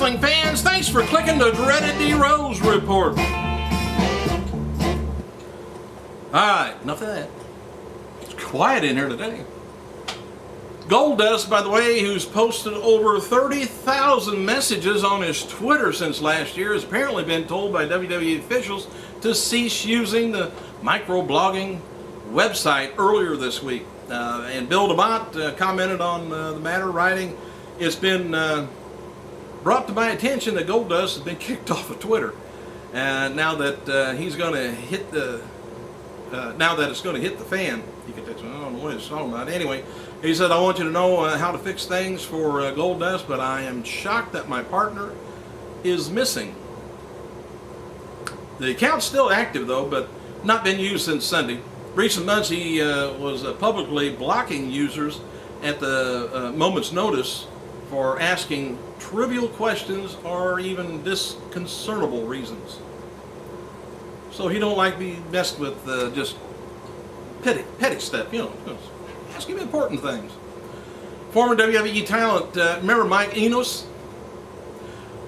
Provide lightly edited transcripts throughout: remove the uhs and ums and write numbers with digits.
wrestling fans, thanks for clicking the dreaded D Rose Report. Alright, enough of that. It's quiet in here today. Goldust, by the way, who's posted over 30,000 messages on his Twitter since last year, has apparently been told by WWE officials to cease using the microblogging website earlier this week. And Bill DeMott commented on the matter, writing, "It's been brought to my attention that Goldust has been kicked off of Twitter. Now that he's going to hit the, now that it's going to hit the fan." I don't know what he's talking about. Anyway, he said, "I want you to know how to fix things for Goldust, but I am shocked that my partner is missing." The account's still active though, but not been used since Sunday. Recent months he was publicly blocking users at the moment's notice for asking trivial questions or even disconcertable reasons. So he don't like be messed with just petty stuff, you know. Ask him important things. Former WWE talent, remember Mike Enos?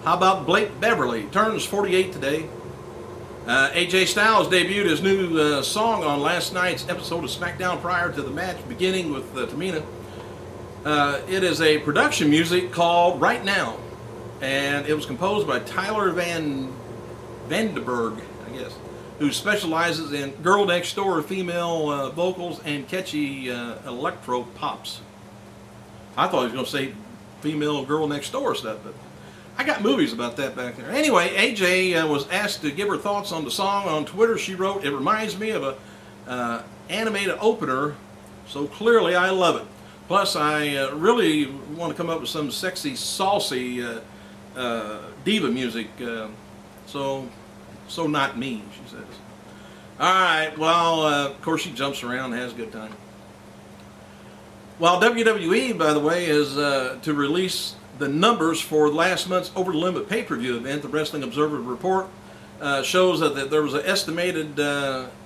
How about Blake Beverly? Turns 48 today. AJ Styles debuted his new song on last night's episode of SmackDown prior to the match beginning with Tamina. It is a production music called Right Now, and it was composed by Tyler Vandenberg, I guess, who specializes in girl next door female vocals and catchy electro pops. I thought he was going to say female girl next door stuff, but I got movies about that back there. Anyway, AJ was asked to give her thoughts on the song. On Twitter, she wrote, "It reminds me of a animated opener, so clearly I love it. Plus, I really want to come up with some sexy, saucy diva music. So not me," she says. All right, well, of course she jumps around and has a good time. Well, WWE, by the way, is to release the numbers for last month's Over the Limit pay-per-view event. The Wrestling Observer Report shows that there was an estimated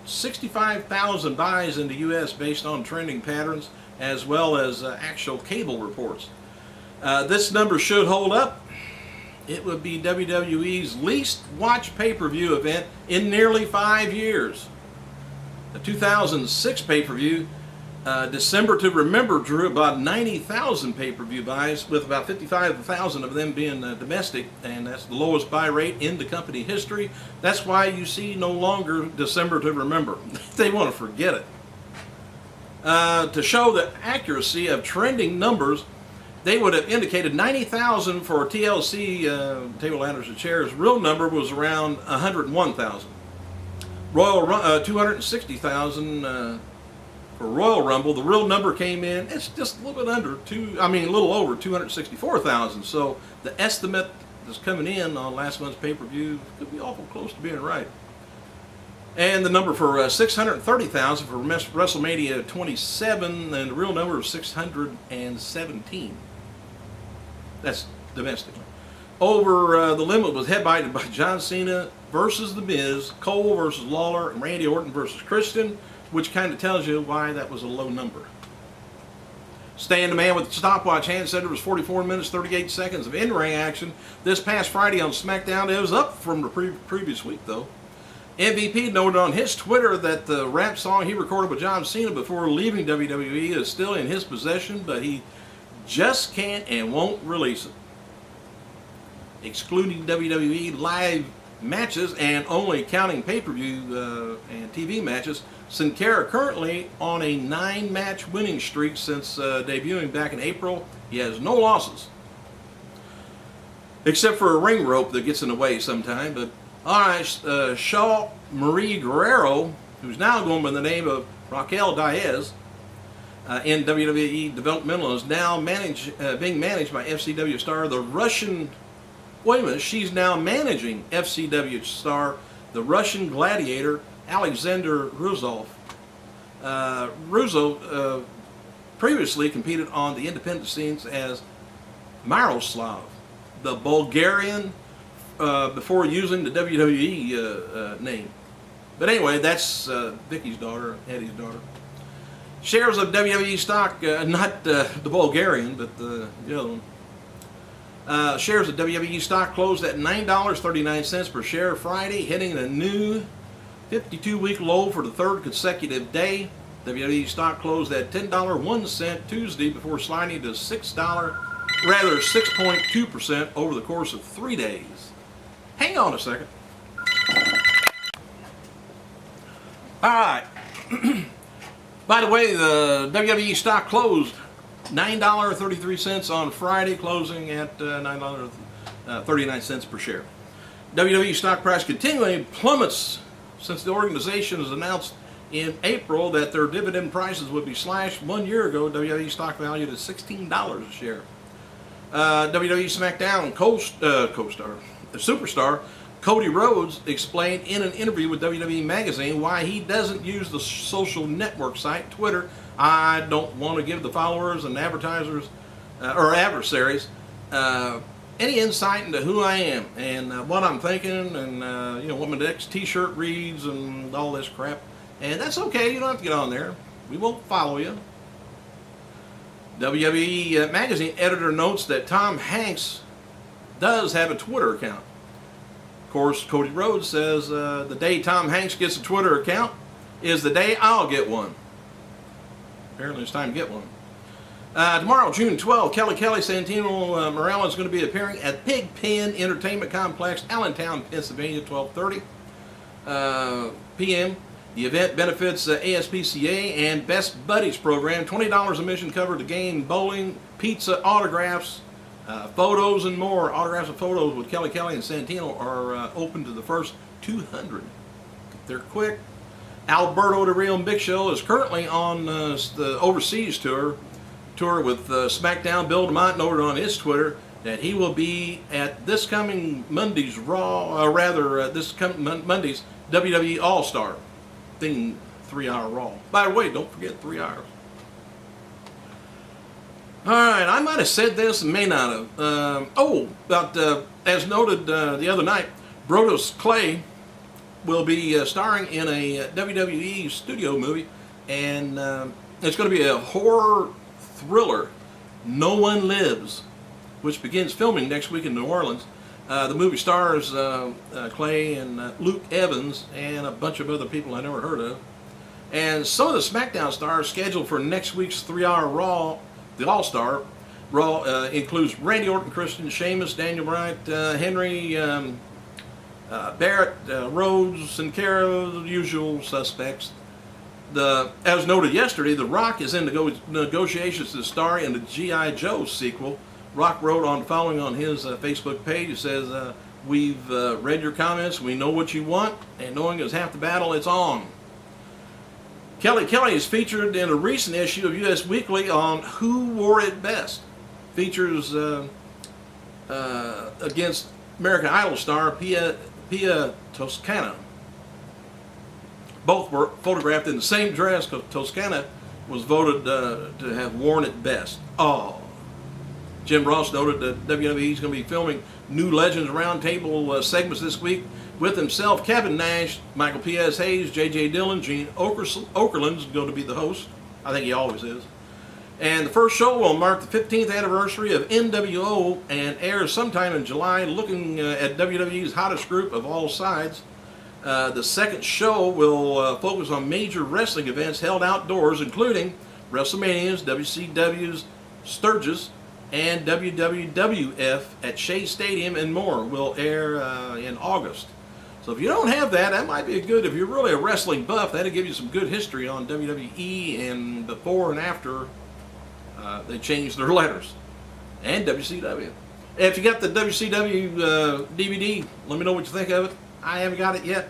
65,000 buys in the U.S. based on trending patterns as well as actual cable reports. This number should hold up. It would be WWE's least watched pay-per-view event in nearly 5 years. The 2006 pay-per-view, December to Remember, drew about 90,000 pay-per-view buys, with about 55,000 of them being domestic, and that's the lowest buy rate in the company history. That's why you see no longer December to Remember. They want to forget it. To show the accuracy of trending numbers, they would have indicated 90,000 for TLC, table, ladders, and chairs. Real number was around 101,000. 260,000 for Royal Rumble. The real number came in, it's just a little bit under a little over 264,000. So the estimate that's coming in on last month's pay-per-view could be awful close to being right. And the number for 630,000 for WrestleMania 27, and the real number of 617. That's domestically. Over the Limit was headlined by John Cena versus The Miz, Cole versus Lawler, and Randy Orton versus Christian, which kind of tells you why that was a low number. Stan the Man with the stopwatch hand said it was 44 minutes 38 seconds of in-ring action this past Friday on SmackDown. It was up from the previous week though. MVP noted on his Twitter that the rap song he recorded with John Cena before leaving WWE is still in his possession, but he just can't and won't release it. Excluding WWE live matches and only counting pay-per-view and TV matches, Sin Cara currently on a 9-match winning streak since debuting back in April. He has no losses, except for a ring rope that gets in the way sometime. But all right, Shaw Marie Guerrero, who's now going by the name of Raquel Diaz in WWE Developmental, is now being managed by FCW star the Russian. Wait a minute, she's now managing FCW star the Russian gladiator Alexander Ruzov. Ruzov previously competed on the independent scenes as Miroslav, the Bulgarian, before using the WWE name. But anyway, that's Vicky's daughter, Eddie's daughter. Shares of WWE stock, not the Bulgarian, but the other one. Shares of WWE stock closed at $9.39 per share Friday, hitting a new 52-week low for the third consecutive day. WWE stock closed at $10.01 Tuesday before sliding to rather 6.2% over the course of 3 days. Hang on a second. All right. By the way, the WWE stock closed $9.33 on Friday, closing at $9.39 per share. WWE stock price continually plummets since the organization has announced in April that their dividend prices would be slashed. 1 year ago, WWE stock valued at $16 a share. WWE SmackDown superstar Cody Rhodes explained in an interview with WWE Magazine why he doesn't use the social network site Twitter. I don't want to give the followers and advertisers or adversaries any insight into who I am and what I'm thinking and what my next T-shirt reads and all this crap. And that's okay. You don't have to get on there. We won't follow you. WWE Magazine editor notes that Tom Hanks does have a Twitter account. Of course, Cody Rhodes says the day Tom Hanks gets a Twitter account is the day I'll get one. Apparently it's time to get one. Tomorrow, June 12th, Kelly Santino Morales is going to be appearing at Pig Pen Entertainment Complex, Allentown, Pennsylvania, 12:30 p.m. The event benefits ASPCA and Best Buddies program. $20 admission covered the game, bowling, pizza, autographs, photos, and more. Autographs and photos with Kelly and Santino are open to the first 200. They're quick. Alberto Del Rio and Big Show is currently on the overseas tour with SmackDown. Bill DeMott noted on his Twitter that he will be at this coming Monday's this coming Monday's WWE All-Star thing, 3-hour Raw. By the way, don't forget 3 hours. All right, I might have said this and may not have. As noted the other night, Brodus Clay will be starring in a WWE studio movie, and it's going to be a horror thriller, No One Lives, which begins filming next week in New Orleans. The movie stars Clay and Luke Evans and a bunch of other people I never heard of. And some of the SmackDown stars scheduled for next week's 3-hour Raw, the All-Star Raw, includes Randy Orton, Christian, Sheamus, Daniel Bryan, Henry, Barrett, Rhodes, and Cara, the usual suspects. As noted yesterday, The Rock is in negotiations to star in the G.I. Joe sequel. Rock wrote on following on his Facebook page. He says, "We've read your comments. We know what you want, and knowing is half the battle. It's on." Kelly is featured in a recent issue of U.S. Weekly on Who Wore It Best. Features against American Idol star Pia Toscana. Both were photographed in the same dress because Toscana was voted to have worn it best. Oh. Jim Ross noted that WWE is going to be filming new Legends Roundtable segments this week with himself, Kevin Nash, Michael P.S. Hayes, J.J. Dillon, Gene Okerlund is going to be the host. I think he always is. And the first show will mark the 15th anniversary of NWO and airs sometime in July, looking at WWE's hottest group of all sides. The second show will focus on major wrestling events held outdoors, including WrestleManias, WCW's Sturgis, and WWF at Shea Stadium and more will air in August. So if you don't have that, that might be if you're really a wrestling buff, that'll give you some good history on WWE and before and after they changed their letters. And WCW. If you got the WCW DVD, let me know what you think of it. I haven't got it yet,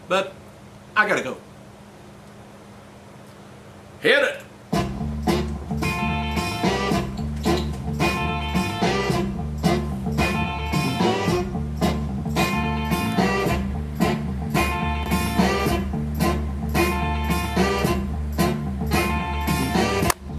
but I gotta go. Hit it!